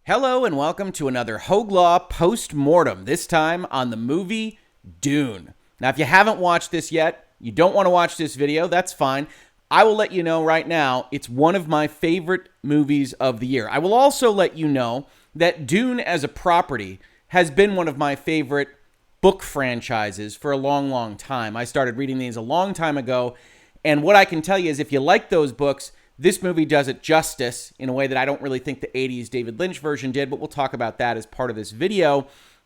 Hello and welcome to another Hoeg Law Postmortem, this time on the movie Dune. Now, if you haven't watched this yet, you don't want to watch this video, that's fine. I will let you know right now, it's one of my favorite movies of the year. I will also let you know that Dune as a property has been one of my favorite book franchises for a long, long time. I started reading these a long time ago, and what I can tell you is if you like those books, this movie does it justice in a way that I don't really think the 80s David Lynch version did, but we'll talk about that as part of this video.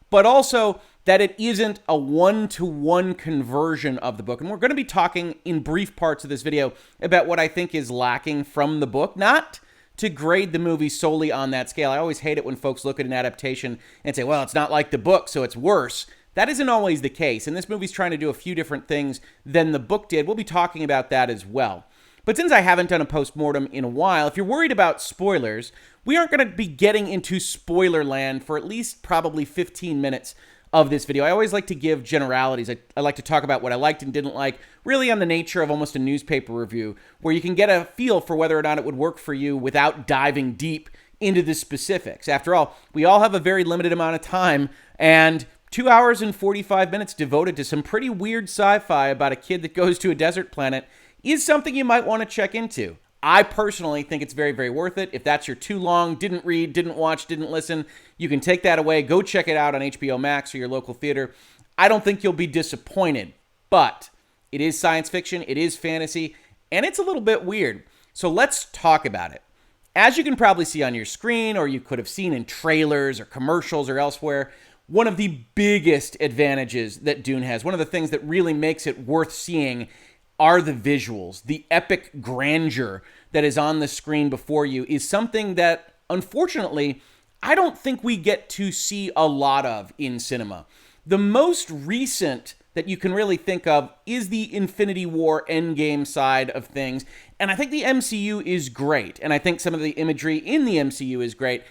But also that it isn't a one-to-one conversion of the book. And we're going to be talking in brief parts of this video about what I think is lacking from the book, not to grade the movie solely on that scale. I always hate it when folks look at an adaptation and say, well, it's not like the book, so it's worse. That isn't always the case, and this movie's trying to do a few different things than the book did. We'll be talking about that as well. But since I haven't done a postmortem in a while, if you're worried about spoilers, we aren't going to be getting into spoiler land for at least probably 15 minutes of this video. I always like to give generalities. I like to talk about what I liked and didn't like, really on the nature of almost a newspaper review, where you can get a feel for whether or not it would work for you without diving deep into the specifics. After all, we all have a very limited amount of time, and 2 hours and 45 minutes devoted to some pretty weird sci-fi about a kid that goes to a desert planet is something you might want to check into. I personally think it's very, very worth it. If that's your too long, didn't read, didn't watch, didn't listen, you can take that away. Go check it out on HBO Max or your local theater. I don't think you'll be disappointed, but it is science fiction, it is fantasy, and it's a little bit weird. So let's talk about it. As you can probably see on your screen, or you could have seen in trailers or commercials or elsewhere, one of the biggest advantages that Dune has, one of the things that really makes it worth seeing, are the visuals. The epic grandeur that is on the screen before you is something that, unfortunately, I don't think we get to see a lot of in cinema. The most recent that you can really think of is the Infinity War Endgame side of things, and I think the MCU is great, and I think some of the imagery in the MCU is great,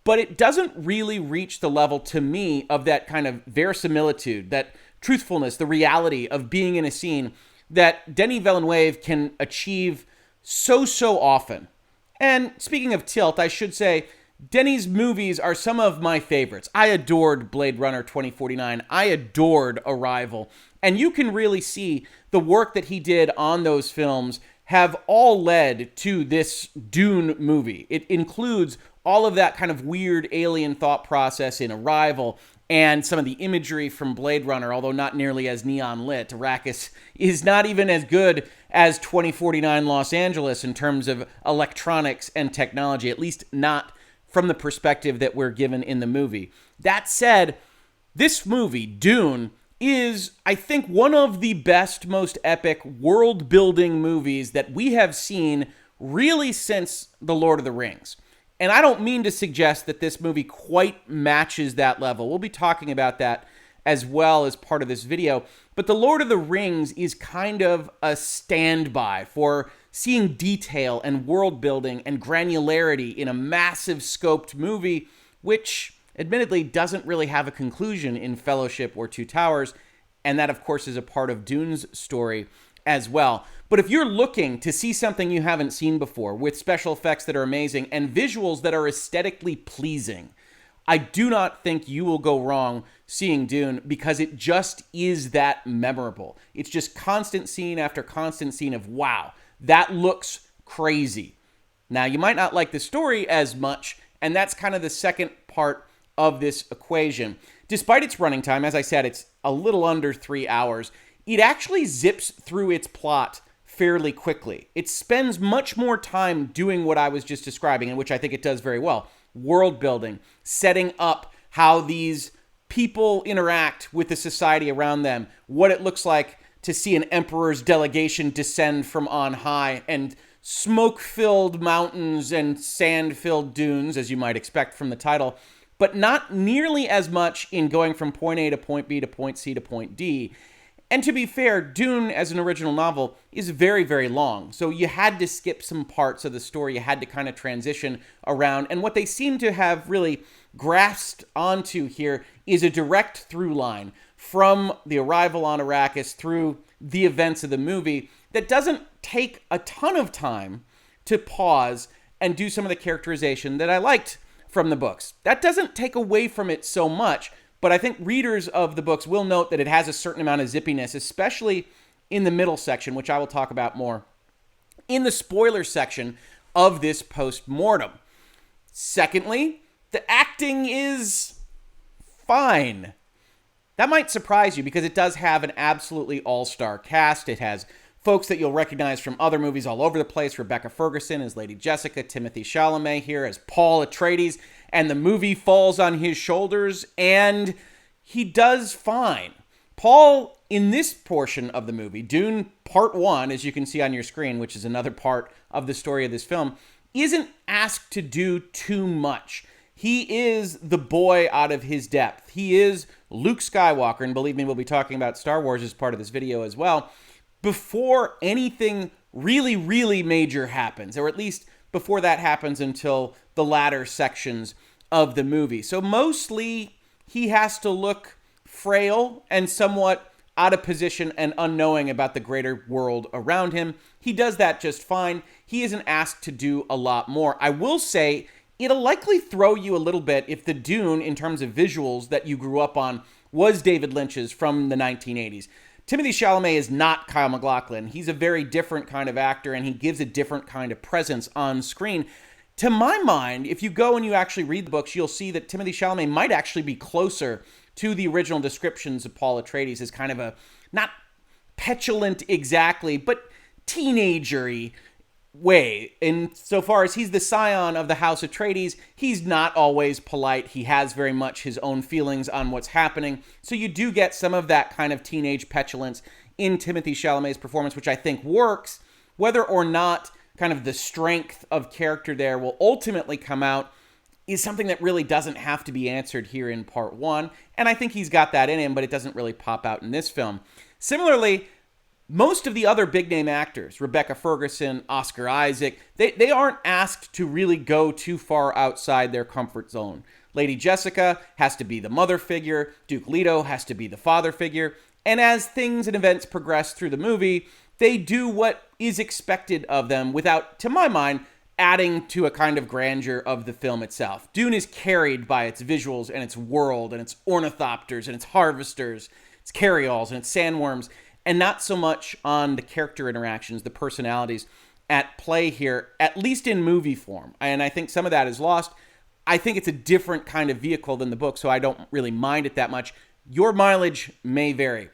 but it doesn't really reach the level, to me, of that kind of verisimilitude, that truthfulness, the reality of being in a scene that Denis Villeneuve can achieve so often. And speaking of tilt, I should say, Denis' movies are some of my favorites. I adored Blade Runner 2049. I adored Arrival. And you can really see the work that he did on those films have all led to this Dune movie. It includes all of that kind of weird alien thought process in Arrival, and some of the imagery from Blade Runner, although not nearly as neon lit. Arrakis is not even as good as 2049 Los Angeles in terms of electronics and technology, at least not from the perspective that we're given in the movie. That said, this movie, Dune, is, I think, one of the best, most epic world-building movies that we have seen really since The Lord of the Rings. And I don't mean to suggest that this movie quite matches that level. We'll be talking about that as well as part of this video. But The Lord of the Rings is kind of a standby for seeing detail and world building and granularity in a massive scoped movie, which admittedly doesn't really have a conclusion in Fellowship or Two Towers. And that, of course, is a part of Dune's story as well. But if you're looking to see something you haven't seen before with special effects that are amazing and visuals that are aesthetically pleasing, I do not think you will go wrong seeing Dune, because it just is that memorable. It's just constant scene after constant scene of, wow, that looks crazy. Now, you might not like the story as much, and that's kind of the second part of this equation. Despite its running time, as I said, it's a little under 3 hours, it actually zips through its plot fairly quickly. It spends much more time doing what I was just describing, and which I think it does very well. World building, setting up how these people interact with the society around them, what it looks like to see an emperor's delegation descend from on high, and smoke-filled mountains and sand-filled dunes, as you might expect from the title, but not nearly as much in going from point A to point B to point C to point D. And to be fair, Dune, as an original novel, is very, very long. So you had to skip some parts of the story. You had to kind of transition around. And what they seem to have really grasped onto here is a direct through line from the arrival on Arrakis through the events of the movie that doesn't take a ton of time to pause and do some of the characterization that I liked from the books. That doesn't take away from it so much, but I think readers of the books will note that it has a certain amount of zippiness, especially in the middle section, which I will talk about more in the spoiler section of this post-mortem. Secondly, the acting is fine. That might surprise you because it does have an absolutely all-star cast. It has folks that you'll recognize from other movies all over the place. Rebecca Ferguson as Lady Jessica, Timothee Chalamet here as Paul Atreides, and the movie falls on his shoulders, and he does fine. Paul, in this portion of the movie, Dune Part 1, as you can see on your screen, which is another part of the story of this film, isn't asked to do too much. He is the boy out of his depth. He is Luke Skywalker, and believe me, we'll be talking about Star Wars as part of this video as well, before anything really, really major happens, or at least before that happens until the latter sections of the movie. So mostly he has to look frail and somewhat out of position and unknowing about the greater world around him. He does that just fine. He isn't asked to do a lot more. I will say it'll likely throw you a little bit if the Dune, in terms of visuals that you grew up on, was David Lynch's from the 1980s. Timothee Chalamet is not Kyle MacLachlan. He's a very different kind of actor, and he gives a different kind of presence on screen. To my mind, if you go and you actually read the books, you'll see that Timothee Chalamet might actually be closer to the original descriptions of Paul Atreides as kind of a, not petulant exactly, but teenager-y way. Insofar as he's the scion of the House Atreides, he's not always polite. He has very much his own feelings on what's happening. So you do get some of that kind of teenage petulance in Timothee Chalamet's performance, which I think works. Whether or not kind of the strength of character there will ultimately come out is something that really doesn't have to be answered here in Part 1. And I think he's got that in him, but it doesn't really pop out in this film. Similarly, most of the other big-name actors, Rebecca Ferguson, Oscar Isaac, they aren't asked to really go too far outside their comfort zone. Lady Jessica has to be the mother figure. Duke Leto has to be the father figure. And as things and events progress through the movie, they do what is expected of them without, to my mind, adding to a kind of grandeur of the film itself. Dune is carried by its visuals and its world and its ornithopters and its harvesters, its carryalls and its sandworms, and not so much on the character interactions, the personalities at play here, at least in movie form. And I think some of that is lost. I think it's a different kind of vehicle than the book, so I don't really mind it that much. Your mileage may vary.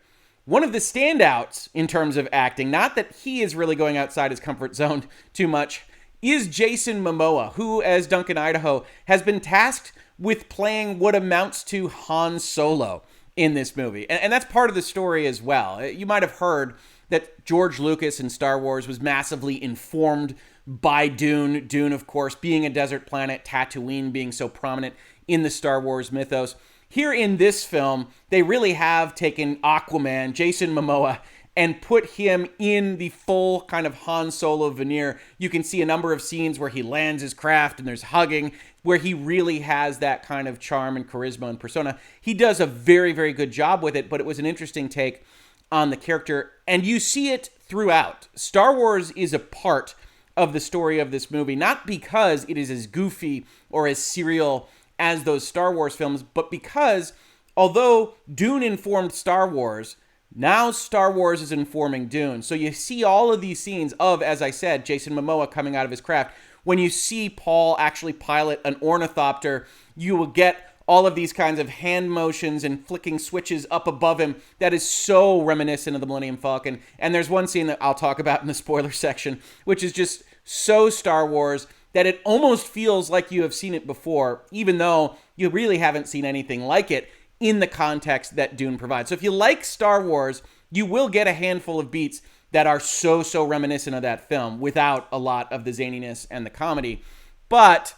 One of the standouts in terms of acting, not that he is really going outside his comfort zone too much, is Jason Momoa, who, as Duncan Idaho, has been tasked with playing what amounts to Han Solo in this movie. And that's part of the story as well. You might have heard that George Lucas in Star Wars was massively informed by Dune. Dune, of course, being a desert planet, Tatooine being so prominent in the Star Wars mythos. Here in this film, they really have taken Aquaman, Jason Momoa, and put him in the full kind of Han Solo veneer. You can see a number of scenes where he lands his craft and there's hugging, where he really has that kind of charm and charisma and persona. He does a very, very good job with it, but it was an interesting take on the character, and you see it throughout. Star Wars is a part of the story of this movie, not because it is as goofy or as serial as those Star Wars films, but because although Dune informed Star Wars, now Star Wars is informing Dune. So you see all of these scenes of, as I said, Jason Momoa coming out of his craft. When you see Paul actually pilot an ornithopter, you will get all of these kinds of hand motions and flicking switches up above him. That is so reminiscent of the Millennium Falcon. And there's one scene that I'll talk about in the spoiler section, which is just so Star Wars that it almost feels like you have seen it before, even though you really haven't seen anything like it in the context that Dune provides. So if you like Star Wars, you will get a handful of beats that are so reminiscent of that film without a lot of the zaniness and the comedy. But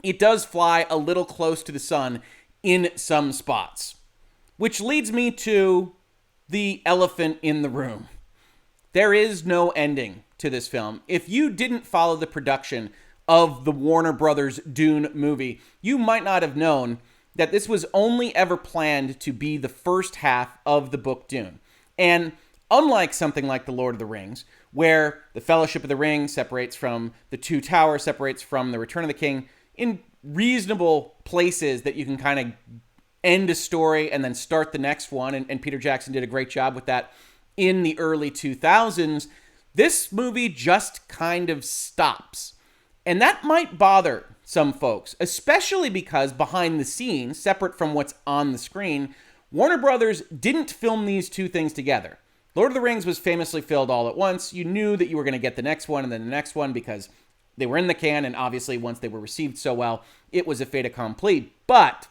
it does fly a little close to the sun in some spots. Which leads me to the elephant in the room. There is no ending to this film. If you didn't follow the production of the Warner Brothers Dune movie, you might not have known that this was only ever planned to be the first half of the book Dune. And unlike something like The Lord of the Rings, where the Fellowship of the Ring separates from the Two Towers, separates from the Return of the King, in reasonable places that you can kind of end a story and then start the next one. And Peter Jackson did a great job with that in the early 2000s. This movie just kind of stops. And that might bother some folks, especially because behind the scenes, separate from what's on the screen, Warner Brothers didn't film these two things together. Lord of the Rings was famously filmed all at once. You knew that you were going to get the next one and then the next one because they were in the can, and obviously once they were received so well, it was a fait accompli. But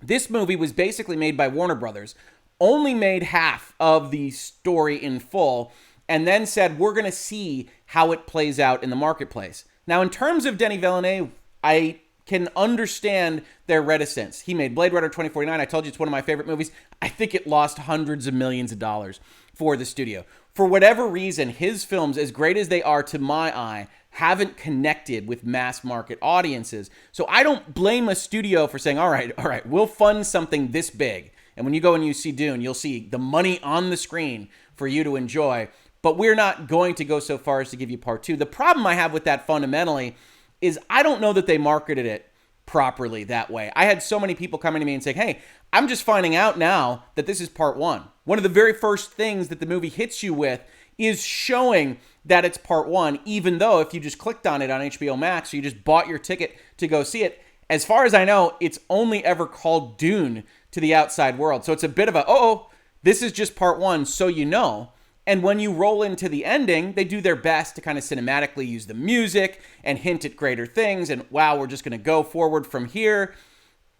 this movie was basically made by Warner Brothers, only made half of the story in full, and then said, we're going to see how it plays out in the marketplace. Now, in terms of Denis Villeneuve, I can understand their reticence. He made Blade Runner 2049. I told you it's one of my favorite movies. I think it lost hundreds of millions of dollars for the studio. For whatever reason, his films, as great as they are to my eye, haven't connected with mass market audiences. So I don't blame a studio for saying, all right, we'll fund something this big. And when you go and you see Dune, you'll see the money on the screen for you to enjoy. But we're not going to go so far as to give you part two. The problem I have with that fundamentally is I don't know that they marketed it properly that way. I had so many people coming to me and saying, hey, I'm just finding out now that this is part one. One of the very first things that the movie hits you with is showing that it's part one, even though if you just clicked on it on HBO Max or you just bought your ticket to go see it, as far as I know, it's only ever called Dune to the outside world. So it's a bit of a, this is just part one, so you know. And when you roll into the ending, they do their best to kind of cinematically use the music and hint at greater things. And wow, we're just going to go forward from here.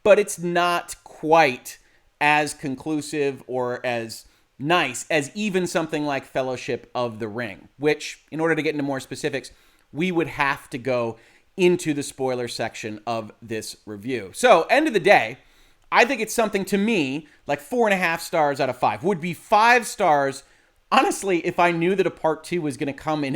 But it's not quite as conclusive or as nice as even something like Fellowship of the Ring, which, in order to get into more specifics, we would have to go into the spoiler section of this review. So, end of the day, I think it's something to me like 4.5 stars out of 5. Would be 5 stars, honestly, if I knew that a part 2 was going to come in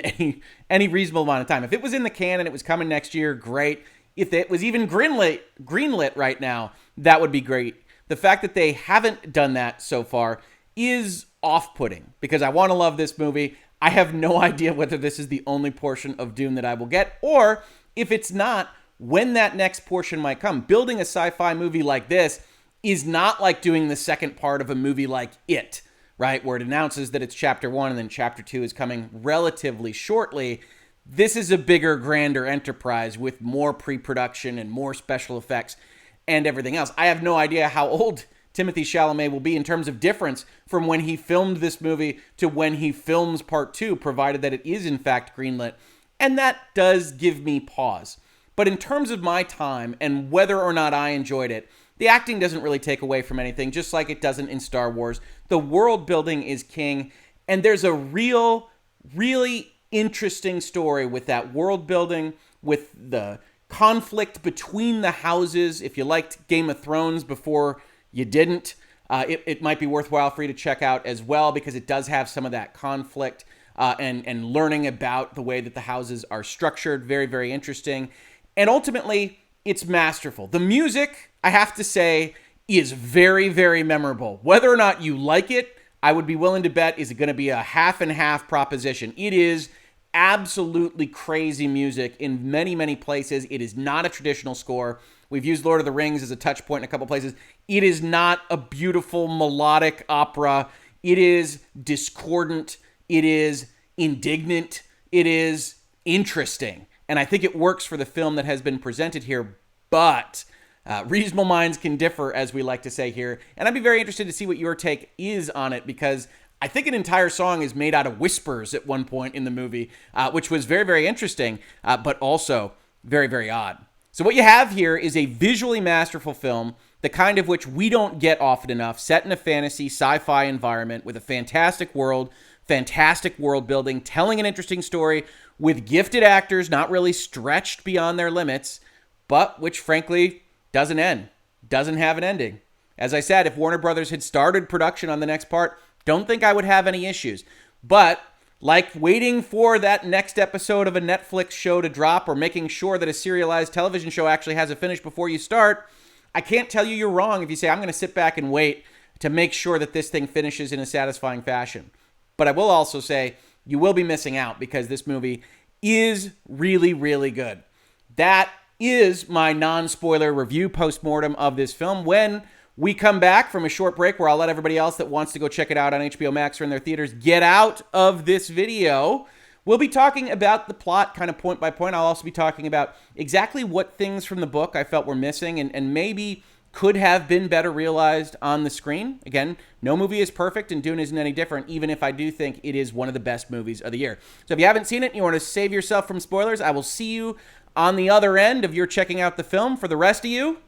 any reasonable amount of time. If it was in the can and it was coming next year, great. If it was even greenlit right now, that would be great. The fact that they haven't done that so far is off-putting because I want to love this movie. I have no idea whether this is the only portion of Dune that I will get, or if it's not, when that next portion might come. Building a sci-fi movie like this is not like doing the second part of a movie like It, right? Where it announces that it's chapter 1 and then chapter 2 is coming relatively shortly. This is a bigger, grander enterprise with more pre-production and more special effects and everything else. I have no idea how old Timothee Chalamet will be in terms of difference from when he filmed this movie to when he films part 2, provided that it is in fact greenlit. And that does give me pause. But in terms of my time and whether or not I enjoyed it, the acting doesn't really take away from anything, just like it doesn't in Star Wars. The world building is king, and there's a really interesting story with that world building, with the conflict between the houses. If you liked Game of Thrones before you didn't, it might be worthwhile for you to check out as well, because it does have some of that conflict and learning about the way that the houses are structured. Very, very interesting. And ultimately, it's masterful. The music, I have to say, is very, very memorable. Whether or not you like it, I would be willing to bet is going to be a half and half proposition. It is absolutely crazy music in many, many places. It is not a traditional score. We've used Lord of the Rings as a touch point in a couple places. It is not a beautiful melodic opera. It is discordant. It is indignant. It is interesting. And I think it works for the film that has been presented here. But reasonable minds can differ, as we like to say here. And I'd be very interested to see what your take is on it, because I think an entire song is made out of whispers at one point in the movie, which was very, very interesting, but also very, very odd. So what you have here is a visually masterful film, the kind of which we don't get often enough, set in a fantasy sci-fi environment with a fantastic world building, telling an interesting story with gifted actors not really stretched beyond their limits, but which frankly doesn't have an ending. As I said, if Warner Brothers had started production on the next part, don't think I would have any issues. But like waiting for that next episode of a Netflix show to drop, or making sure that a serialized television show actually has a finish before you start, I can't tell you you're wrong if you say, I'm going to sit back and wait to make sure that this thing finishes in a satisfying fashion. But I will also say you will be missing out, because this movie is really, really good. That is my non-spoiler review postmortem of this film. When we come back from a short break where I'll let everybody else that wants to go check it out on HBO Max or in their theaters get out of this video, we'll be talking about the plot kind of point by point. I'll also be talking about exactly what things from the book I felt were missing and maybe could have been better realized on the screen. Again, no movie is perfect, and Dune isn't any different, even if I do think it is one of the best movies of the year. So if you haven't seen it and you want to save yourself from spoilers, I will see you on the other end of your checking out the film. For the rest of you,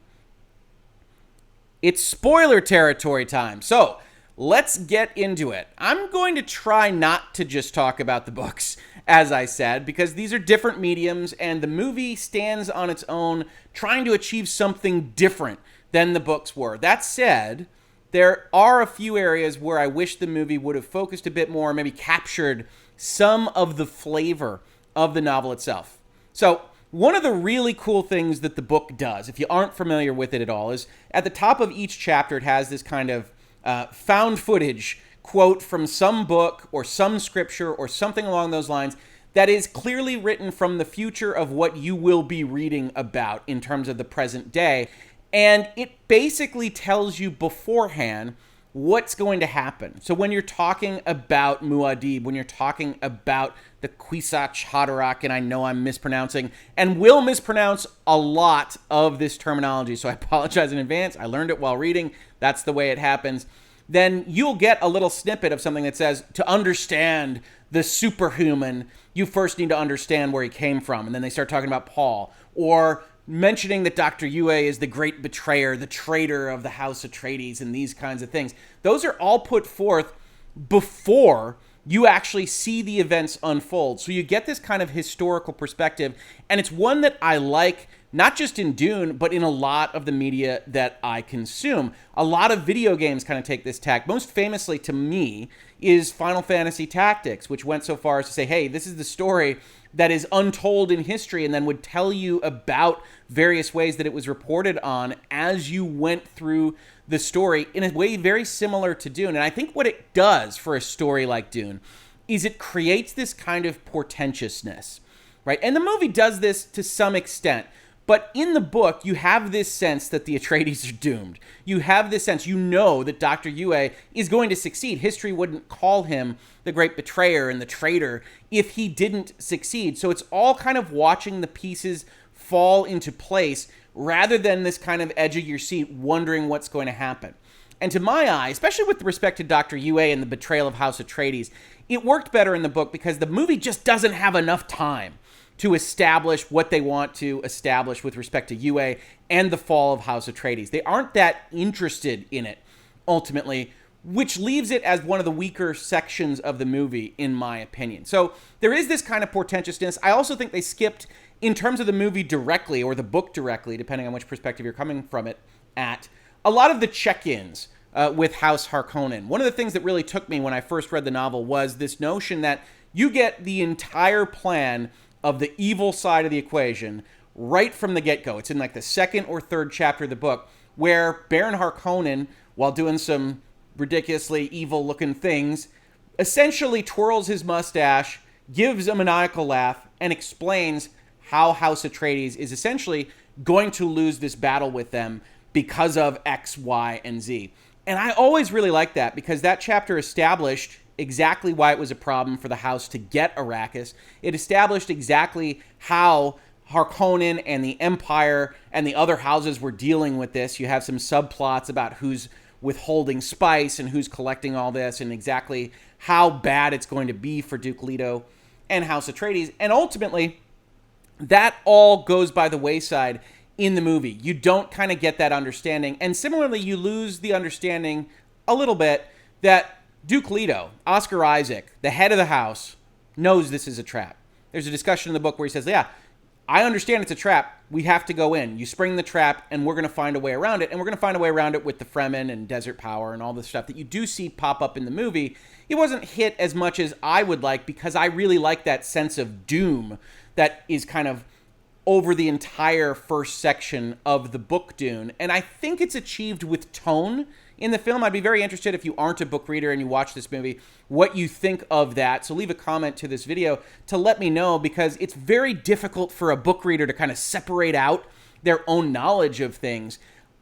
it's spoiler territory time. So let's get into it. I'm going to try not to just talk about the books, as I said, because these are different mediums, and the movie stands on its own, trying to achieve something different than the books were. That said, there are a few areas where I wish the movie would have focused a bit more, maybe captured some of the flavor of the novel itself. So one of the really cool things that the book does, if you aren't familiar with it at all, is at the top of each chapter, it has this kind of found footage quote from some book or some scripture or something along those lines that is clearly written from the future of what you will be reading about in terms of the present day. And it basically tells you beforehand what's going to happen. So when you're talking about Muad'Dib, when you're talking about the Kwisatz Haderach, and I know I'm mispronouncing, and will mispronounce a lot of this terminology, so I apologize in advance. I learned it while reading. That's the way it happens. Then you'll get a little snippet of something that says, to understand the superhuman, you first need to understand where he came from. And then they start talking about Paul, or mentioning that Dr. Yue is the great betrayer, the traitor of the House Atreides, and these kinds of things. Those are all put forth before you actually see the events unfold. So you get this kind of historical perspective, and it's one that I like, not just in Dune, but in a lot of the media that I consume. A lot of video games kind of take this tack. Most famously to me is Final Fantasy Tactics, which went so far as to say, hey, this is the story that is untold in history, and then would tell you about various ways that it was reported on as you went through the story in a way very similar to Dune. And I think what it does for a story like Dune is it creates this kind of portentousness, right? And the movie does this to some extent. But in the book, you have this sense that the Atreides are doomed. You have this sense, you know that Dr. Yue is going to succeed. History wouldn't call him the great betrayer and the traitor if he didn't succeed. So it's all kind of watching the pieces fall into place rather than this kind of edge of your seat wondering what's going to happen. And to my eye, especially with respect to Dr. Yue and the betrayal of House Atreides, it worked better in the book because the movie just doesn't have enough time to establish what they want to establish with respect to Yue and the fall of House Atreides. They aren't that interested in it, ultimately, which leaves it as one of the weaker sections of the movie, in my opinion. So there is this kind of portentousness. I also think they skipped, in terms of the movie directly, or the book directly, depending on which perspective you're coming from it at, a lot of the check-ins with House Harkonnen. One of the things that really took me when I first read the novel was this notion that you get the entire plan of the evil side of the equation right from the get-go. It's in like the second or third chapter of the book, where Baron Harkonnen, while doing some ridiculously evil-looking things, essentially twirls his mustache, gives a maniacal laugh, and explains how House Atreides is essentially going to lose this battle with them because of X, Y, and Z. And I always really liked that, because that chapter established exactly why it was a problem for the House to get Arrakis. It established exactly how Harkonnen and the Empire and the other houses were dealing with this. You have some subplots about who's withholding spice and who's collecting all this, and exactly how bad it's going to be for Duke Leto and House Atreides. And ultimately, that all goes by the wayside in the movie. You don't kind of get that understanding. And similarly, you lose the understanding a little bit that Duke Leto, Oscar Isaac, the head of the house, knows this is a trap. There's a discussion in the book where he says, yeah, I understand it's a trap. We have to go in. You spring the trap, and we're going to find a way around it. And we're going to find a way around it with the Fremen and Desert Power and all the stuff that you do see pop up in the movie. It wasn't hit as much as I would like, because I really like that sense of doom that is kind of over the entire first section of the book Dune. And I think it's achieved with tone in the film. I'd be very interested if you aren't a book reader and you watch this movie, what you think of that. So leave a comment to this video to let me know, because it's very difficult for a book reader to kind of separate out their own knowledge of things.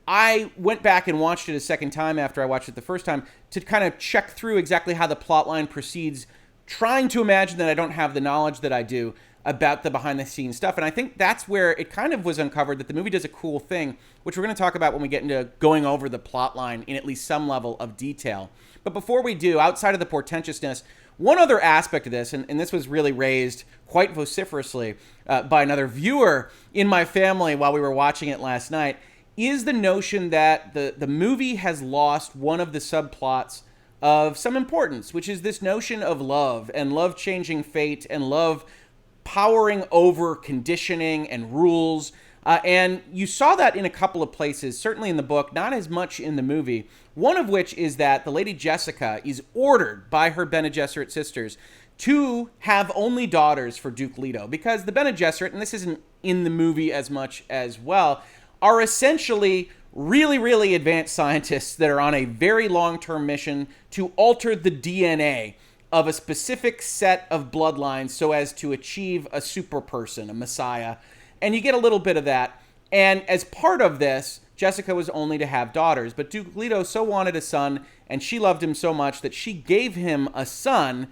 I went back and watched it a second time after I watched it the first time to kind of check through exactly how the plot line proceeds, trying to imagine that I don't have the knowledge that I do about the behind-the-scenes stuff. And I think that's where it kind of was uncovered that the movie does a cool thing, which we're going to talk about when we get into going over the plot line in at least some level of detail. But before we do, outside of the portentousness, one other aspect of this, and this was really raised quite vociferously by another viewer in my family while we were watching it last night, is the notion that the movie has lost one of the subplots of some importance, which is this notion of love and love changing fate and love powering over conditioning and rules. And you saw that in a couple of places, certainly in the book, not as much in the movie. One of which is that the Lady Jessica is ordered by her Bene Gesserit sisters to have only daughters for Duke Leto, because the Bene Gesserit, and this isn't in the movie as much as well, are essentially really, really advanced scientists that are on a very long-term mission to alter the DNA of a specific set of bloodlines so as to achieve a super person, a messiah. And you get a little bit of that. And as part of this, Jessica was only to have daughters, but Duke Leto so wanted a son, and she loved him so much that she gave him a son.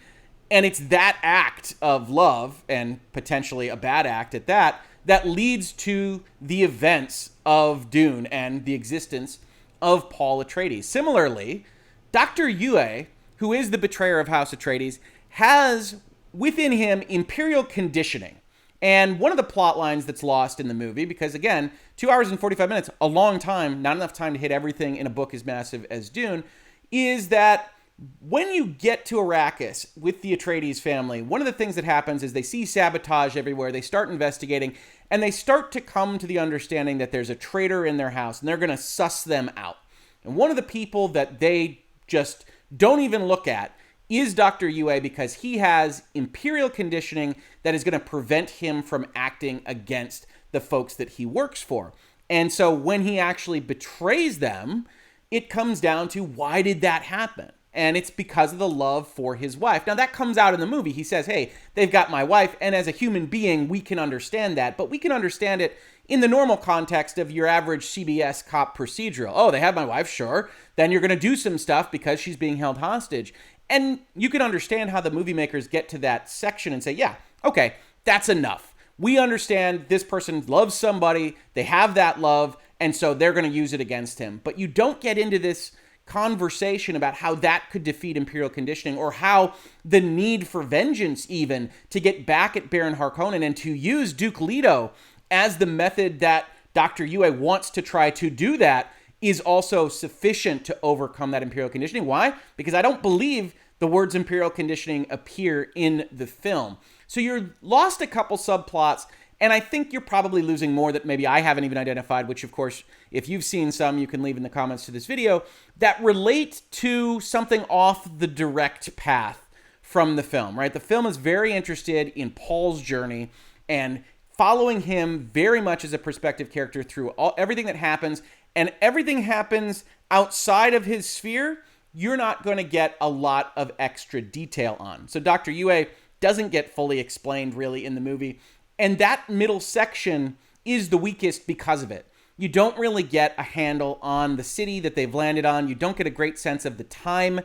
And it's that act of love, and potentially a bad act at that, that leads to the events of Dune and the existence of Paul Atreides. Similarly, Dr. Yue, who is the betrayer of House Atreides, has within him imperial conditioning. And one of the plot lines that's lost in the movie, because again, 2 hours and 45 minutes, a long time, not enough time to hit everything in a book as massive as Dune, is that when you get to Arrakis with the Atreides family, one of the things that happens is they see sabotage everywhere, they start investigating, and they start to come to the understanding that there's a traitor in their house, and they're going to suss them out. And one of the people that they just don't even look at is Dr. Yue, because he has imperial conditioning that is going to prevent him from acting against the folks that he works for. And so when he actually betrays them, it comes down to, why did that happen? And it's because of the love for his wife. Now, that comes out in the movie. He says, hey, they've got my wife, and as a human being, we can understand that. But we can understand it in the normal context of your average CBS cop procedural. Oh, they have my wife, sure. Then you're going to do some stuff because she's being held hostage. And you can understand how the movie makers get to that section and say, yeah, okay, that's enough. We understand this person loves somebody, they have that love, and so they're going to use it against him. But you don't get into this conversation about how that could defeat imperial conditioning, or how the need for vengeance even to get back at Baron Harkonnen and to use Duke Leto as the method that Dr. Yue wants to try to do that is also sufficient to overcome that imperial conditioning. Why? Because I don't believe the words imperial conditioning appear in the film. So you're lost a couple subplots, and I think you're probably losing more that maybe I haven't even identified, which of course, if you've seen some, you can leave in the comments to this video, that relate to something off the direct path from the film, right? The film is very interested in Paul's journey and following him very much as a perspective character through everything that happens, and everything happens outside of his sphere, you're not going to get a lot of extra detail on. So Dr. Yue doesn't get fully explained really in the movie. And that middle section is the weakest because of it. You don't really get a handle on the city that they've landed on. You don't get a great sense of the time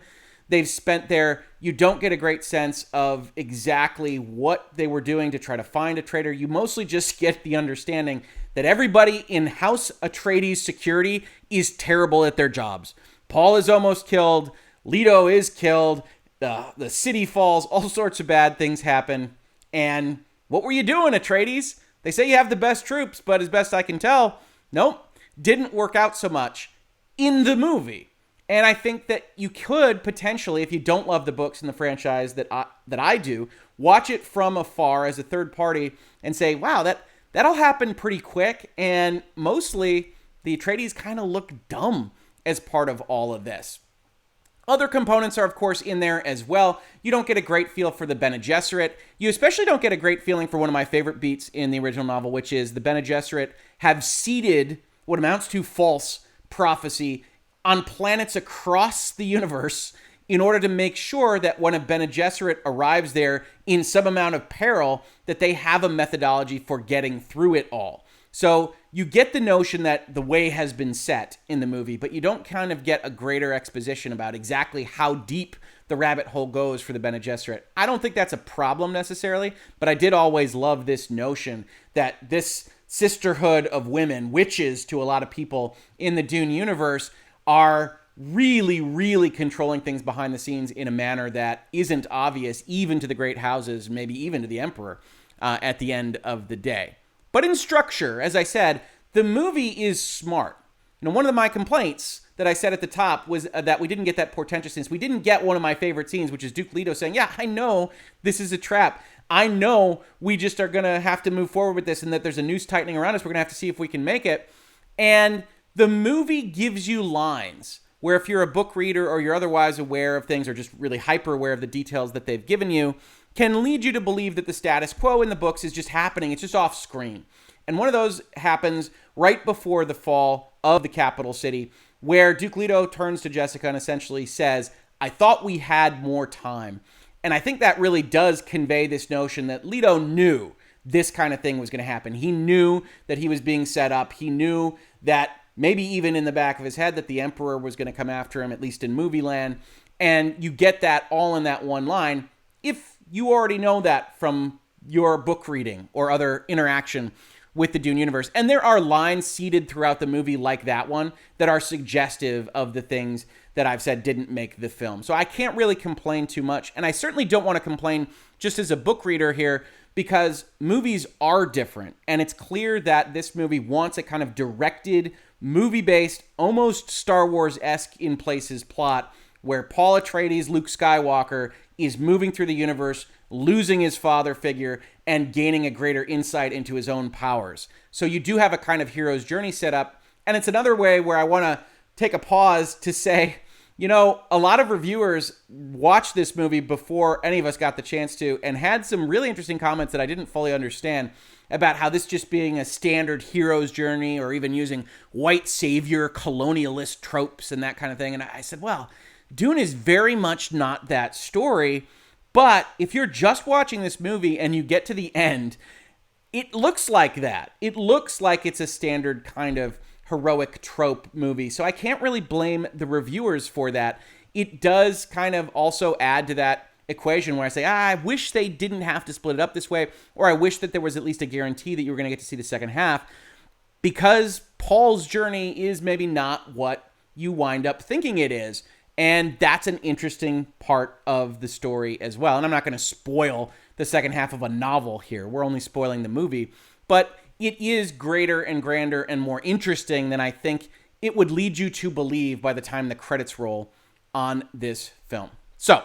they've spent there. You don't get a great sense of exactly what they were doing to try to find a traitor. You mostly just get the understanding that everybody in House Atreides security is terrible at their jobs. Paul is almost killed. Leto is killed. The city falls. All sorts of bad things happen. And what were you doing, Atreides? They say you have the best troops, but as best I can tell, nope, didn't work out so much in the movie. And I think that you could potentially, if you don't love the books and the franchise that I do, watch it from afar as a third party and say, wow, that'll happen pretty quick. And mostly the Atreides kind of look dumb as part of all of this. Other components are, of course, in there as well. You don't get a great feel for the Bene Gesserit. You especially don't get a great feeling for one of my favorite beats in the original novel, which is the Bene Gesserit have seeded what amounts to false prophecy on planets across the universe in order to make sure that when a Bene Gesserit arrives there in some amount of peril, that they have a methodology for getting through it all. So you get the notion that the way has been set in the movie, but you don't kind of get a greater exposition about exactly how deep the rabbit hole goes for the Bene Gesserit. I don't think that's a problem necessarily, but I did always love this notion that this sisterhood of women, witches to a lot of people in the Dune universe, are really, really controlling things behind the scenes in a manner that isn't obvious even to the great houses, maybe even to the Emperor at the end of the day. But in structure, as I said, the movie is smart. You know, one of my complaints that I said at the top was that we didn't get that portentous scenes. We didn't get one of my favorite scenes, which is Duke Leto saying, yeah, I know this is a trap. I know we just are going to have to move forward with this and that there's a noose tightening around us. We're going to have to see if we can make it. And the movie gives you lines where if you're a book reader or you're otherwise aware of things or just really hyper aware of the details that they've given you, can lead you to believe that the status quo in the books is just happening. It's just off screen. And one of those happens right before the fall of the capital city, where Duke Leto turns to Jessica and essentially says, I thought we had more time. And I think that really does convey this notion that Leto knew this kind of thing was going to happen. He knew that he was being set up. He knew that maybe even in the back of his head that the Emperor was going to come after him, at least in movie land. And you get that all in that one line if you already know that from your book reading or other interaction with the Dune universe. And there are lines seeded throughout the movie like that one that are suggestive of the things that I've said didn't make the film. So I can't really complain too much. And I certainly don't want to complain just as a book reader here, because movies are different. And it's clear that this movie wants a kind of directed, movie-based, almost Star Wars-esque in places plot where Paul Atreides, Luke Skywalker, is moving through the universe, losing his father figure, and gaining a greater insight into his own powers. So you do have a kind of hero's journey set up. And it's another way where I want to take a pause to say, you know, a lot of reviewers watched this movie before any of us got the chance to and had some really interesting comments that I didn't fully understand about how this just being a standard hero's journey or even using white savior colonialist tropes and that kind of thing. And I said, well, Dune is very much not that story. But if you're just watching this movie and you get to the end, it looks like that. It looks like it's a standard kind of heroic trope movie. So I can't really blame the reviewers for that. It does kind of also add to that equation where I say, I wish they didn't have to split it up this way, or I wish that there was at least a guarantee that you were going to get to see the second half, because Paul's journey is maybe not what you wind up thinking it is. And that's an interesting part of the story as well. And I'm not going to spoil the second half of a novel here. We're only spoiling the movie. But it is greater and grander and more interesting than I think it would lead you to believe by the time the credits roll on this film. So,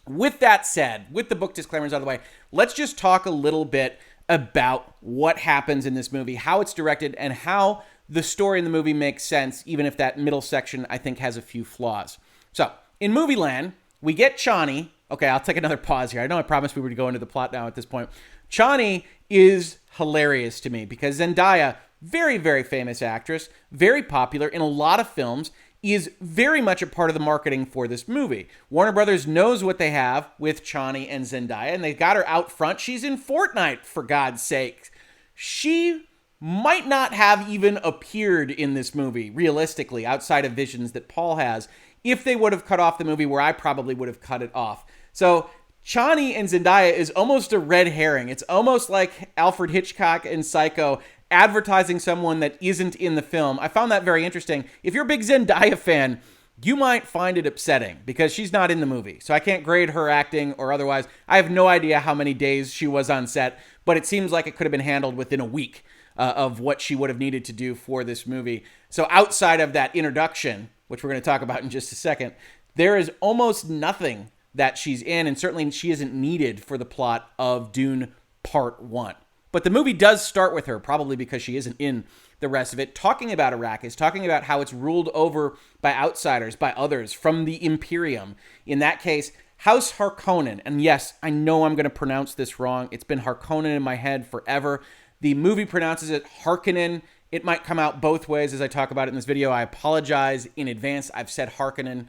with that said, with the book disclaimers out of the way, let's just talk a little bit about what happens in this movie, how it's directed, and how the story in the movie makes sense, even if that middle section, I think, has a few flaws. So, in movie land, we get Chani. Okay, I'll take another pause here. I know I promised we were to go into the plot now at this point. Chani is hilarious to me because Zendaya, very, very famous actress, very popular in a lot of films, is very much a part of the marketing for this movie. Warner Brothers knows what they have with Chani and Zendaya, and they got her out front. She's in Fortnite, for God's sake. She might not have even appeared in this movie, realistically, outside of visions that Paul has, if they would have cut off the movie where I probably would have cut it off. So Chani and Zendaya is almost a red herring. It's almost like Alfred Hitchcock and Psycho advertising someone that isn't in the film. I found that very interesting. If you're a big Zendaya fan, you might find it upsetting because she's not in the movie. So I can't grade her acting or otherwise. I have no idea how many days she was on set, but it seems like it could have been handled within a week of what she would have needed to do for this movie. So outside of that introduction, which we're going to talk about in just a second, there is almost nothing that she's in, and certainly she isn't needed for the plot of Dune Part 1. But the movie does start with her, probably because she isn't in the rest of it, talking about Arrakis, talking about how it's ruled over by outsiders, by others, from the Imperium. In that case, House Harkonnen. And yes, I know I'm going to pronounce this wrong. It's been Harkonnen in my head forever. The movie pronounces it Harkonnen. It might come out both ways as I talk about it in this video. I apologize in advance. I've said Harkonnen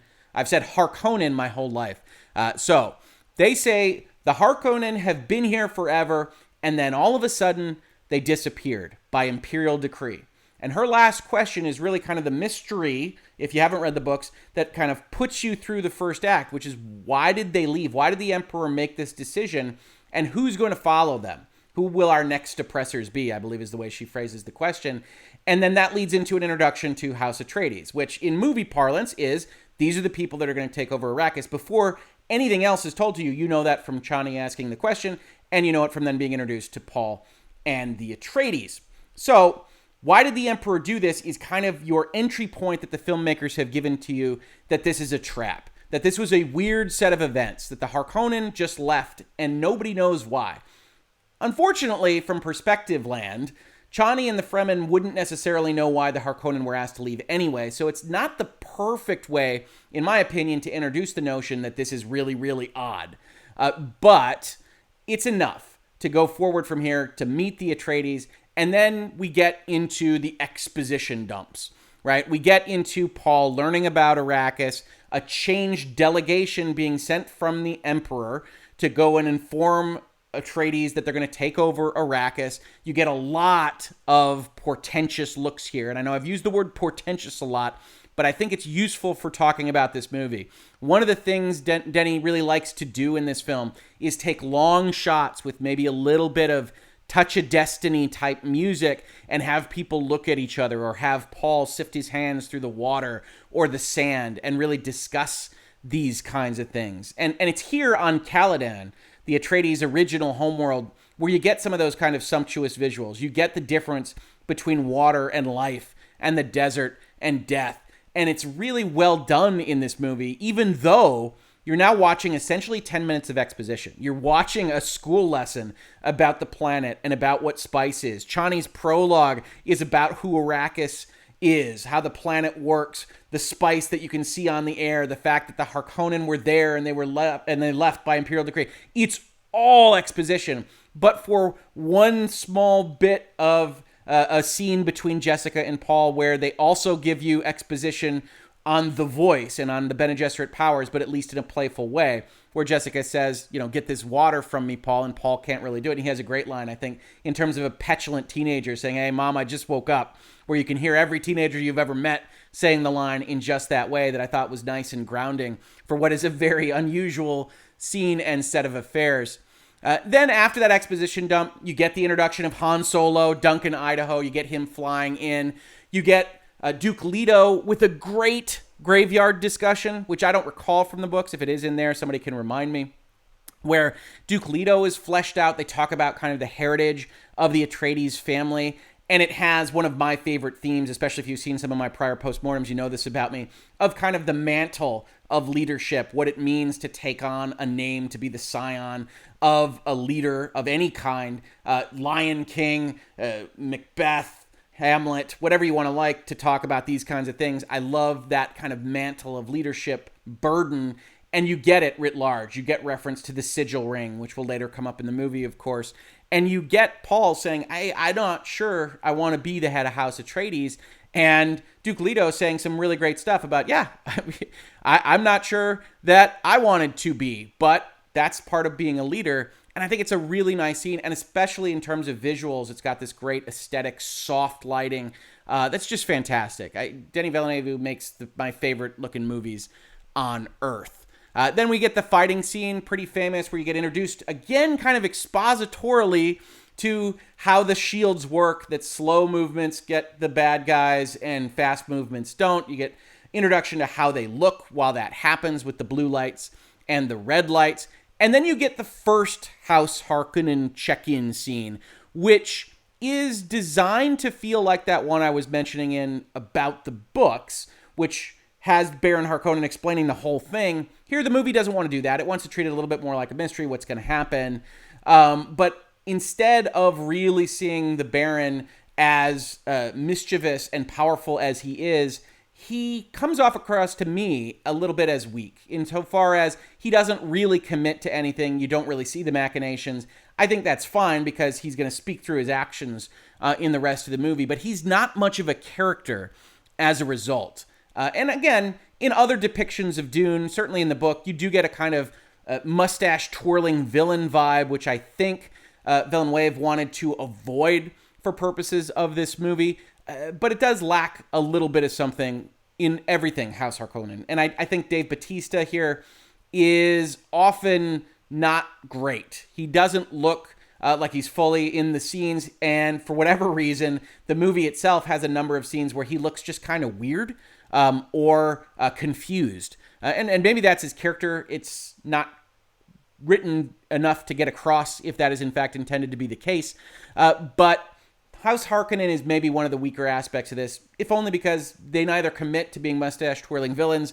my whole life. So they say the Harkonnen have been here forever, and then all of a sudden they disappeared by imperial decree. And her last question is really kind of the mystery, if you haven't read the books, that kind of puts you through the first act, which is why did they leave? Why did the Emperor make this decision? And who's going to follow them? Who will our next oppressors be? I believe is the way she phrases the question. And then that leads into an introduction to House Atreides, which in movie parlance is these are the people that are going to take over Arrakis. Before anything else is told to you, you know that from Chani asking the question, and you know it from then being introduced to Paul and the Atreides. So why did the Emperor do this is kind of your entry point that the filmmakers have given to you, that this is a trap, that this was a weird set of events, that the Harkonnen just left and nobody knows why. Unfortunately, from perspective land, Chani and the Fremen wouldn't necessarily know why the Harkonnen were asked to leave anyway, so it's not the perfect way, in my opinion, to introduce the notion that this is really, really odd. But it's enough to go forward from here to meet the Atreides, and then we get into the exposition dumps, right? We get into Paul learning about Arrakis, a changed delegation being sent from the Emperor to go and inform Atreides that they're going to take over Arrakis. You get a lot of portentous looks here, and I know I've used the word portentous a lot, but I think it's useful for talking about this movie. One of the things Denny really likes to do in this film is take long shots with maybe a little bit of Touch of Destiny type music and have people look at each other, or have Paul sift his hands through the water or the sand and really discuss these kinds of things. And it's here on Caladan, the Atreides' original homeworld, where you get some of those kind of sumptuous visuals. You get the difference between water and life and the desert and death. And it's really well done in this movie, even though you're now watching essentially 10 minutes of exposition. You're watching a school lesson about the planet and about what spice is. Chani's prologue is about who Arrakis is, how the planet works, the spice that you can see on the air, the fact that the Harkonnen were there and they left by imperial decree. It's all exposition, but for one small bit of a scene between Jessica and Paul where they also give you exposition on the voice and on the Bene Gesserit powers, but at least in a playful way, where Jessica says, get this water from me, Paul, and Paul can't really do it. And he has a great line, I think, in terms of a petulant teenager saying, "Hey, Mom, I just woke up," where you can hear every teenager you've ever met saying the line in just that way, that I thought was nice and grounding for what is a very unusual scene and set of affairs. Then after that exposition dump, you get the introduction of Han Solo, Duncan, Idaho. You get him flying in. You get Duke Leto with a great graveyard discussion, which I don't recall from the books. If it is in there, somebody can remind me, where Duke Leto is fleshed out. They talk about kind of the heritage of the Atreides family, and it has one of my favorite themes, especially if you've seen some of my prior postmortems, you know this about me, of kind of the mantle of leadership, what it means to take on a name, to be the scion of a leader of any kind, Lion King, Macbeth, Hamlet, whatever you want to talk about these kinds of things. I love that kind of mantle of leadership burden, and you get it writ large. You get reference to the sigil ring, which will later come up in the movie, of course, and you get Paul saying, I'm not sure I want to be the head of House Atreides, and Duke Leto saying some really great stuff about, I'm not sure that I wanted to be, but that's part of being a leader. And I think it's a really nice scene, and especially in terms of visuals, it's got this great aesthetic, soft lighting. That's just fantastic. Denis Villeneuve makes my favorite looking movies on Earth. Then we get the fighting scene, pretty famous, where you get introduced again kind of expositorily to how the shields work, that slow movements get the bad guys and fast movements don't. You get introduction to how they look while that happens with the blue lights and the red lights. And then you get the first House Harkonnen check-in scene, which is designed to feel like that one I was mentioning in about the books, which has Baron Harkonnen explaining the whole thing. Here, the movie doesn't want to do that. It wants to treat it a little bit more like a mystery, what's going to happen. But instead of really seeing the Baron as mischievous and powerful as he is, he comes off across to me a little bit as weak insofar as he doesn't really commit to anything. You don't really see the machinations. I think that's fine because he's going to speak through his actions in the rest of the movie, but he's not much of a character as a result. And again, in other depictions of Dune, certainly in the book, you do get a kind of mustache twirling villain vibe, which I think Villeneuve wanted to avoid for purposes of this movie. But it does lack a little bit of something in everything House Harkonnen. And I think Dave Bautista here is often not great. He doesn't look like he's fully in the scenes. And for whatever reason, the movie itself has a number of scenes where he looks just kind of weird or confused. And maybe that's his character. It's not written enough to get across if that is in fact intended to be the case. But House Harkonnen is maybe one of the weaker aspects of this, if only because they neither commit to being mustache-twirling villains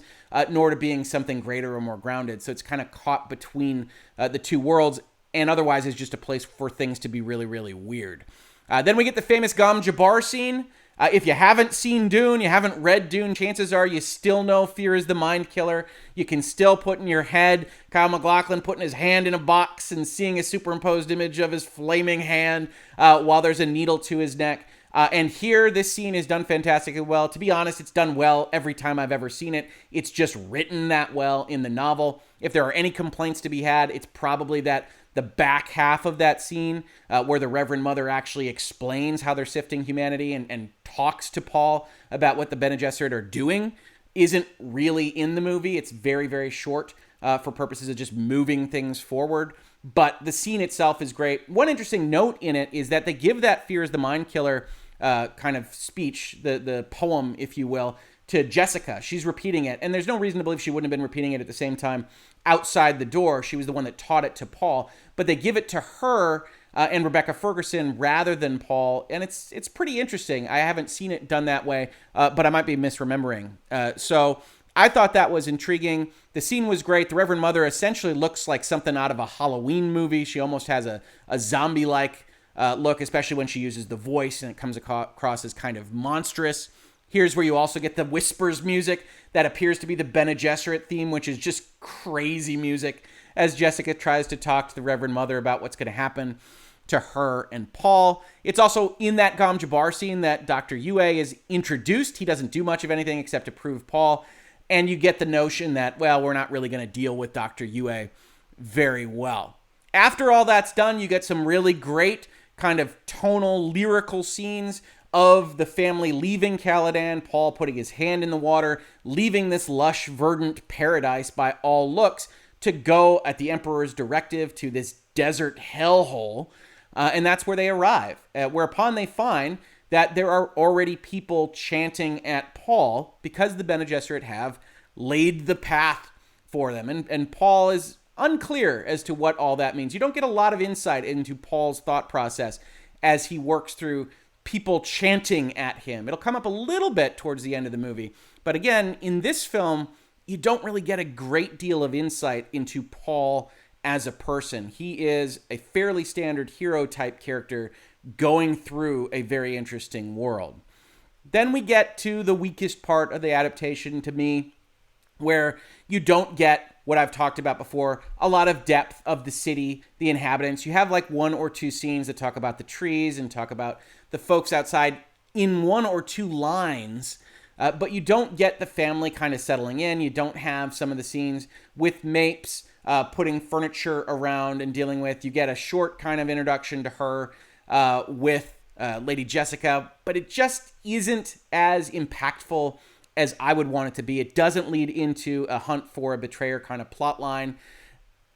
nor to being something greater or more grounded. So it's kind of caught between the two worlds, and otherwise is just a place for things to be really, really weird. Then we get the famous Gom Jabbar scene. If you haven't seen Dune, you haven't read Dune, chances are you still know fear is the mind killer. You can still put in your head Kyle MacLachlan putting his hand in a box and seeing a superimposed image of his flaming hand while there's a needle to his neck. And here, this scene is done fantastically well. To be honest, it's done well every time I've ever seen it. It's just written that well in the novel. If there are any complaints to be had, it's probably that the back half of that scene where the Reverend Mother actually explains how they're sifting humanity and talks to Paul about what the Bene Gesserit are doing isn't really in the movie. It's very, very short for purposes of just moving things forward. But the scene itself is great. One interesting note in it is that they give that fear is the mind killer kind of speech, the poem, if you will, to Jessica. She's repeating it. And there's no reason to believe she wouldn't have been repeating it at the same time outside the door. She was the one that taught it to Paul. But they give it to her and Rebecca Ferguson rather than Paul. And it's pretty interesting. I haven't seen it done that way, but I might be misremembering. So I thought that was intriguing. The scene was great. The Reverend Mother essentially looks like something out of a Halloween movie. She almost has a zombie-like look, especially when she uses the voice and it comes across as kind of monstrous. Here's where you also get the Whispers music that appears to be the Bene Gesserit theme, which is just crazy music as Jessica tries to talk to the Reverend Mother about what's going to happen to her and Paul. It's also in that Gom Jabbar scene that Dr. Yue is introduced. He doesn't do much of anything except to prove Paul. And you get the notion that, well, we're not really going to deal with Dr. Yue very well. After all that's done, you get some really great kind of tonal, lyrical scenes of the family leaving Caladan, Paul putting his hand in the water, leaving this lush, verdant paradise by all looks to go at the Emperor's directive to this desert hellhole. And that's where they arrive, whereupon they find that there are already people chanting at Paul because the Bene Gesserit have laid the path for them. And Paul is unclear as to what all that means. You don't get a lot of insight into Paul's thought process as he works through people chanting at him. It'll come up a little bit towards the end of the movie. But again, in this film, you don't really get a great deal of insight into Paul as a person. He is a fairly standard hero type character going through a very interesting world. Then we get to the weakest part of the adaptation to me, where you don't get what I've talked about before, a lot of depth of the city, the inhabitants. You have like one or two scenes that talk about the trees and talk about the folks outside in one or two lines, but you don't get the family kind of settling in. You don't have some of the scenes with Mapes putting furniture around and dealing with. You get a short kind of introduction to her with Lady Jessica, but it just isn't as impactful as I would want it to be. It doesn't lead into a hunt for a betrayer kind of plot line.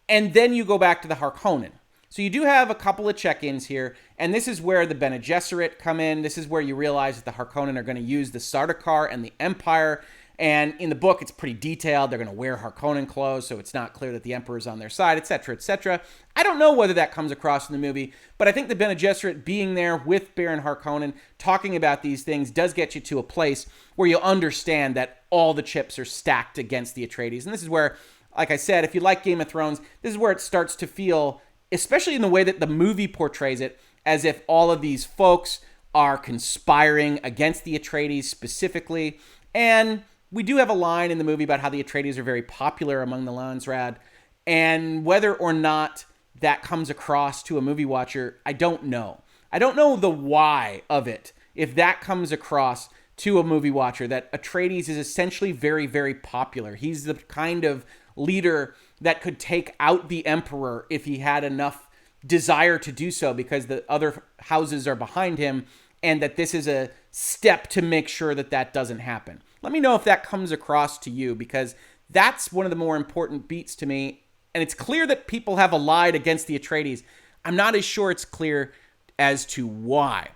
And then you go back to the Harkonnen. So you do have a couple of check-ins here, and this is where the Bene Gesserit come in. This is where you realize that the Harkonnen are going to use the Sardaukar and the Empire. And in the book, it's pretty detailed. They're going to wear Harkonnen clothes, so it's not clear that the Emperor's on their side, etc., etc. I don't know whether that comes across in the movie, but I think the Bene Gesserit being there with Baron Harkonnen, talking about these things, does get you to a place where you understand that all the chips are stacked against the Atreides. And this is where, like I said, if you like Game of Thrones, this is where it starts to feel, especially in the way that the movie portrays it, as if all of these folks are conspiring against the Atreides specifically. And we do have a line in the movie about how the Atreides are very popular among the Landsraad. And whether or not that comes across to a movie watcher, I don't know. I don't know the why of it. If that comes across to a movie watcher, that Atreides is essentially very, very popular. He's the kind of leader that could take out the Emperor if he had enough desire to do so, because the other houses are behind him, and that this is a step to make sure that that doesn't happen. Let me know if that comes across to you, because that's one of the more important beats to me. And it's clear that people have allied against the Atreides. I'm not as sure it's clear as to why.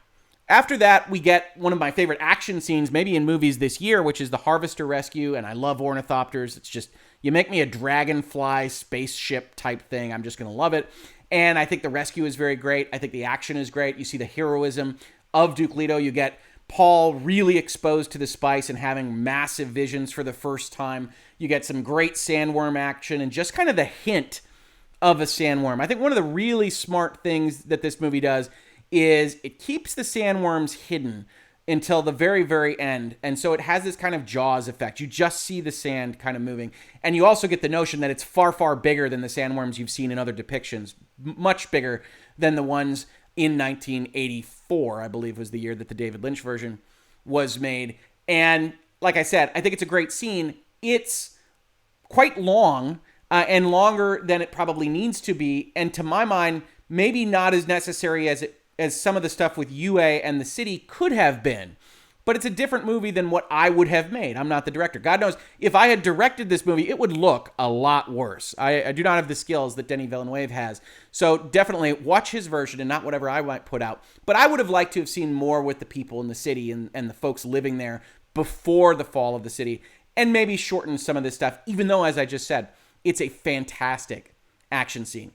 After that, we get one of my favorite action scenes, maybe in movies this year, which is the Harvester rescue. And I love ornithopters. It's just, you make me a dragonfly spaceship type thing, I'm just going to love it. And I think the rescue is very great. I think the action is great. You see the heroism of Duke Leto. You get Paul really exposed to the spice and having massive visions for the first time. You get some great sandworm action and just kind of the hint of a sandworm. I think one of the really smart things that this movie does is it keeps the sandworms hidden until the very, very end. And so it has this kind of Jaws effect. You just see the sand kind of moving. And you also get the notion that it's far, far bigger than the sandworms you've seen in other depictions. Much bigger than the ones in 1984, I believe was the year that the David Lynch version was made. And like I said, I think it's a great scene. It's quite long and longer than it probably needs to be. And to my mind, maybe not as necessary as some of the stuff with Yue and the city could have been. But it's a different movie than what I would have made. I'm not the director. God knows, if I had directed this movie, it would look a lot worse. I do not have the skills that Denis Villeneuve has. So definitely watch his version and not whatever I might put out. But I would have liked to have seen more with the people in the city and the folks living there before the fall of the city. And maybe shorten some of this stuff, even though, as I just said, it's a fantastic action scene.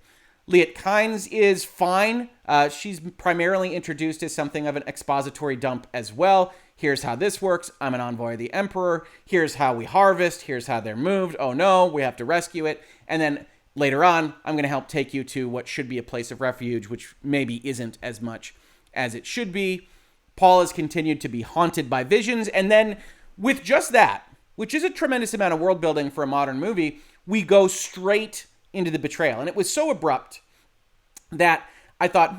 Liet Kynes is fine. She's primarily introduced as something of an expository dump as well. Here's how this works. I'm an envoy of the Emperor. Here's how we harvest. Here's how they're moved. Oh no, we have to rescue it. And then later on, I'm going to help take you to what should be a place of refuge, which maybe isn't as much as it should be. Paul has continued to be haunted by visions. And then with just that, which is a tremendous amount of world building for a modern movie, we go straight into the betrayal. And it was so abrupt that I thought,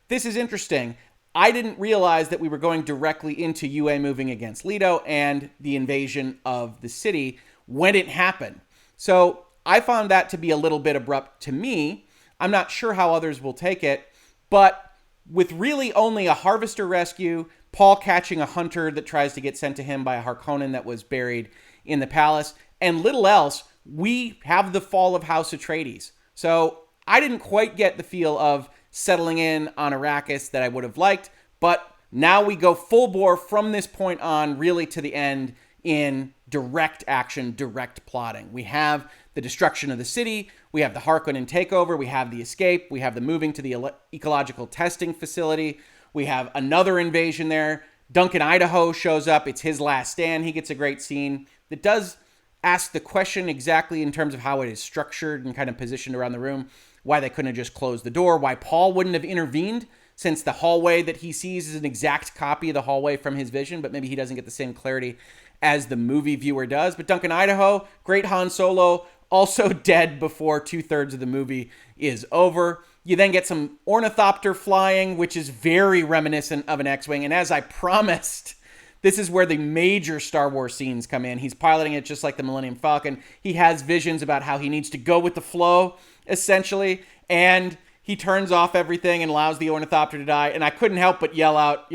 this is interesting. I didn't realize that we were going directly into Yue moving against Leto and the invasion of the city when it happened. So I found that to be a little bit abrupt to me. I'm not sure how others will take it, but with really only a harvester rescue, Paul catching a hunter that tries to get sent to him by a Harkonnen that was buried in the palace, and little else, we have the fall of House Atreides. So I didn't quite get the feel of settling in on Arrakis that I would have liked, but now we go full bore from this point on really to the end in direct action, direct plotting. We have the destruction of the city, we have the Harkonnen takeover, we have the escape, we have the moving to the ecological testing facility, we have another invasion there. Duncan Idaho shows up, it's his last stand, he gets a great scene that does ask the question exactly in terms of how it is structured and kind of positioned around the room, why they couldn't have just closed the door, why Paul wouldn't have intervened, since the hallway that he sees is an exact copy of the hallway from his vision, but maybe he doesn't get the same clarity as the movie viewer does. But Duncan Idaho, great Han Solo, also dead before 2/3 of the movie is over. You then get some ornithopter flying, which is very reminiscent of an X-Wing. And as I promised, this is where the major Star Wars scenes come in. He's piloting it just like the Millennium Falcon. He has visions about how he needs to go with the flow, essentially. And he turns off everything and allows the ornithopter to die. And I couldn't help but yell out,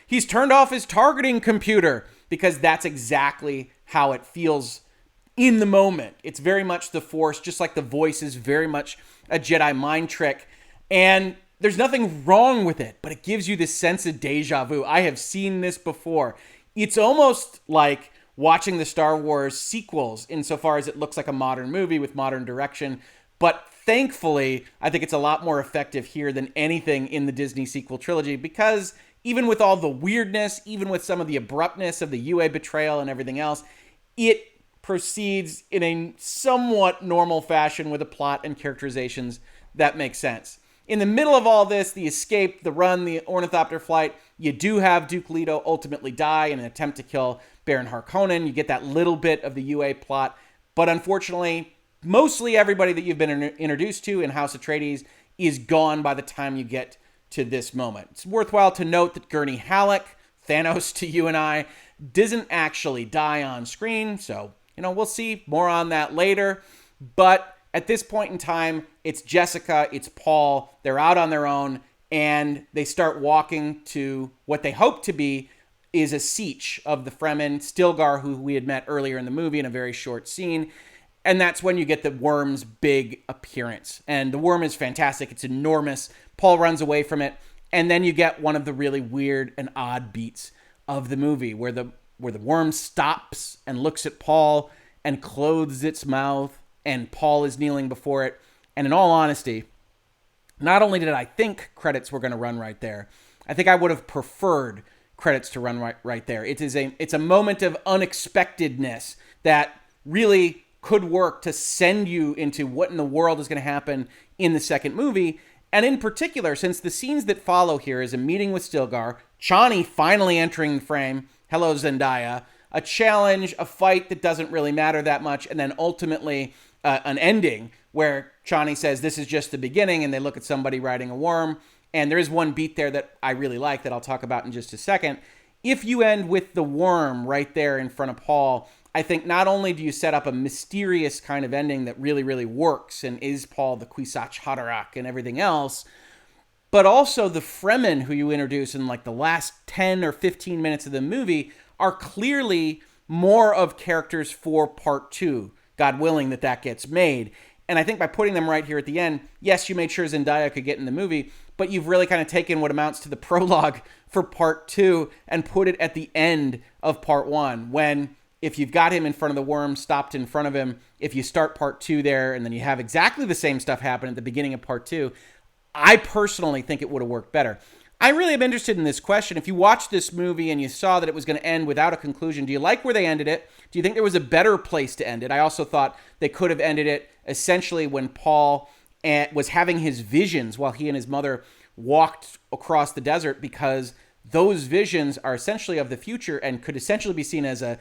he's turned off his targeting computer, because that's exactly how it feels in the moment. It's very much the Force, just like the voice is very much a Jedi mind trick. And there's nothing wrong with it, but it gives you this sense of deja vu. I have seen this before. It's almost like watching the Star Wars sequels insofar as it looks like a modern movie with modern direction. But thankfully, I think it's a lot more effective here than anything in the Disney sequel trilogy, because even with all the weirdness, even with some of the abruptness of the Yue betrayal and everything else, it proceeds in a somewhat normal fashion with a plot and characterizations that make sense. in the middle of all this, the escape, the run, the ornithopter flight, you do have Duke Leto ultimately die in an attempt to kill Baron Harkonnen. You get that little bit of the UA plot. But unfortunately, mostly everybody that you've been introduced to in House Atreides is gone by the time you get to this moment. It's worthwhile to note that Gurney Halleck, Thanos to you and I, doesn't actually die on screen. So, we'll see more on that later. But at this point in time, it's Jessica, it's Paul. They're out on their own, and they start walking to what they hope to be is a siege of the Fremen, Stilgar, who we had met earlier in the movie in a very short scene. And that's when you get the worm's big appearance. And the worm is fantastic. It's enormous. Paul runs away from it. And then you get one of the really weird and odd beats of the movie where the worm stops and looks at Paul and closes its mouth, and Paul is kneeling before it. And in all honesty, not only did I think credits were going to run right there, I think I would have preferred credits to run right there. It's a moment of unexpectedness that really could work to send you into what in the world is going to happen in the second movie. And in particular, since the scenes that follow here is a meeting with Stilgar, Chani finally entering the frame, hello Zendaya, a challenge, a fight that doesn't really matter that much, and then ultimately an ending where Chani says this is just the beginning, and they look at somebody riding a worm. And there is one beat there that I really like that I'll talk about in just a second. If you end with the worm right there in front of Paul, I think not only do you set up a mysterious kind of ending that really, really works and is Paul the Kwisatz Haderach and everything else, but also the Fremen who you introduce in like the last 10 or 15 minutes of the movie are clearly more of characters for part 2, God willing that gets made. And I think by putting them right here at the end, yes, you made sure Zendaya could get in the movie, but you've really kind of taken what amounts to the prologue for part 2 and put it at the end of part 1, when if you've got him in front of the worm, stopped in front of him, if you start part 2 there and then you have exactly the same stuff happen at the beginning of part 2, I personally think it would have worked better. I really am interested in this question. If you watched this movie and you saw that it was going to end without a conclusion, do you like where they ended it? Do you think there was a better place to end it? I also thought they could have ended it essentially when Paul was having his visions while he and his mother walked across the desert, because those visions are essentially of the future and could essentially be seen as a,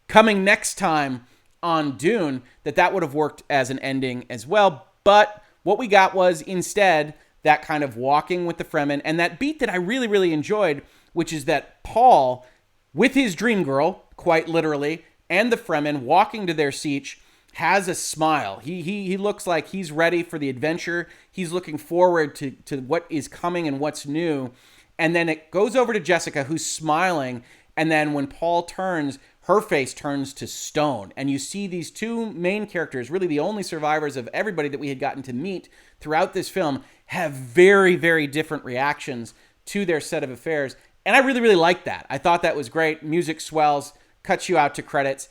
coming next time on Dune, that would have worked as an ending as well. But what we got was instead that kind of walking with the Fremen and that beat that I really, really enjoyed, which is that Paul, with his dream girl, quite literally, and the Fremen walking to their siege, has a smile. He looks like he's ready for the adventure. He's looking forward to what is coming and what's new. And then it goes over to Jessica, who's smiling. And then when Paul turns, her face turns to stone. And you see these two main characters, really the only survivors of everybody that we had gotten to meet throughout this film, have very, very different reactions to their set of affairs. And I really, really liked that. I thought that was great. Music swells, cuts you out to credits.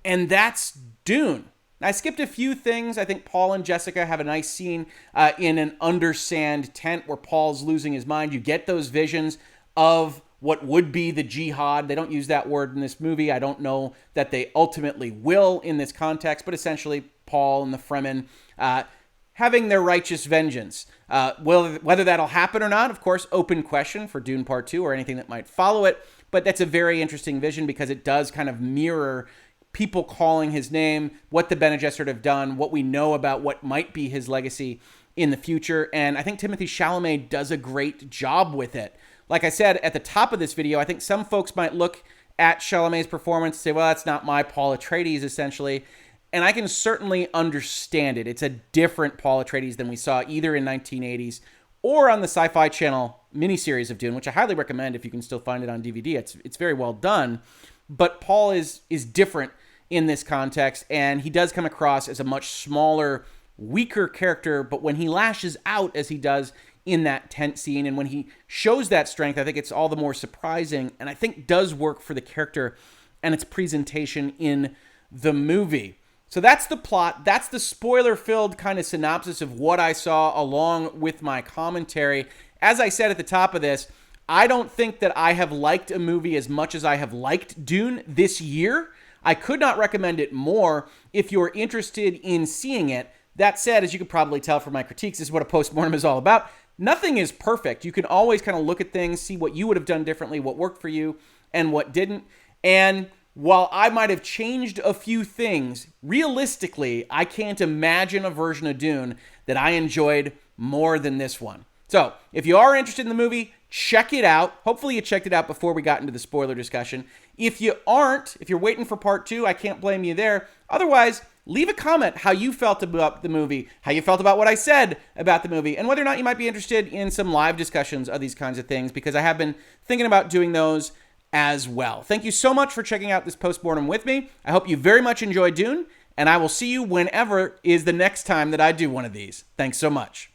And that's Dune. I skipped a few things. I think Paul and Jessica have a nice scene in an undersand tent where Paul's losing his mind. You get those visions of what would be the jihad. They don't use that word in this movie. I don't know that they ultimately will in this context, but essentially Paul and the Fremen having their righteous vengeance. Whether that'll happen or not, of course, open question for Dune Part 2 or anything that might follow it, but that's a very interesting vision because it does kind of mirror people calling his name, what the Bene Gesserit have done, what we know about what might be his legacy in the future. And I think Timothee Chalamet does a great job with it. Like I said at the top of this video, I think some folks might look at Chalamet's performance and say, well, that's not my Paul Atreides, essentially. And I can certainly understand it. It's a different Paul Atreides than we saw either in 1980s or on the Sci-Fi Channel miniseries of Dune, which I highly recommend if you can still find it on DVD. It's very well done. But Paul is different in this context, and he does come across as a much smaller, weaker character, but when he lashes out as he does in that tent scene, and when he shows that strength, I think it's all the more surprising, and I think does work for the character and its presentation in the movie. So that's the plot. That's the spoiler-filled kind of synopsis of what I saw along with my commentary. As I said at the top of this, I don't think that I have liked a movie as much as I have liked Dune this year. I could not recommend it more. If you're interested in seeing it, That said, as you could probably tell from my critiques, this is what a postmortem is all about. Nothing is perfect. You can always kind of look at things, see what you would have done differently, what worked for you, and what didn't. And while I might have changed a few things, realistically, I can't imagine a version of Dune that I enjoyed more than this one. So, if you are interested in the movie, check it out. Hopefully you checked it out before we got into the spoiler discussion. If you aren't, if you're waiting for part 2, I can't blame you there. Otherwise, leave a comment how you felt about the movie, how you felt about what I said about the movie, and whether or not you might be interested in some live discussions of these kinds of things, because I have been thinking about doing those as well. Thank you so much for checking out this postmortem with me. I hope you very much enjoyed Dune, and I will see you whenever is the next time that I do one of these. Thanks so much.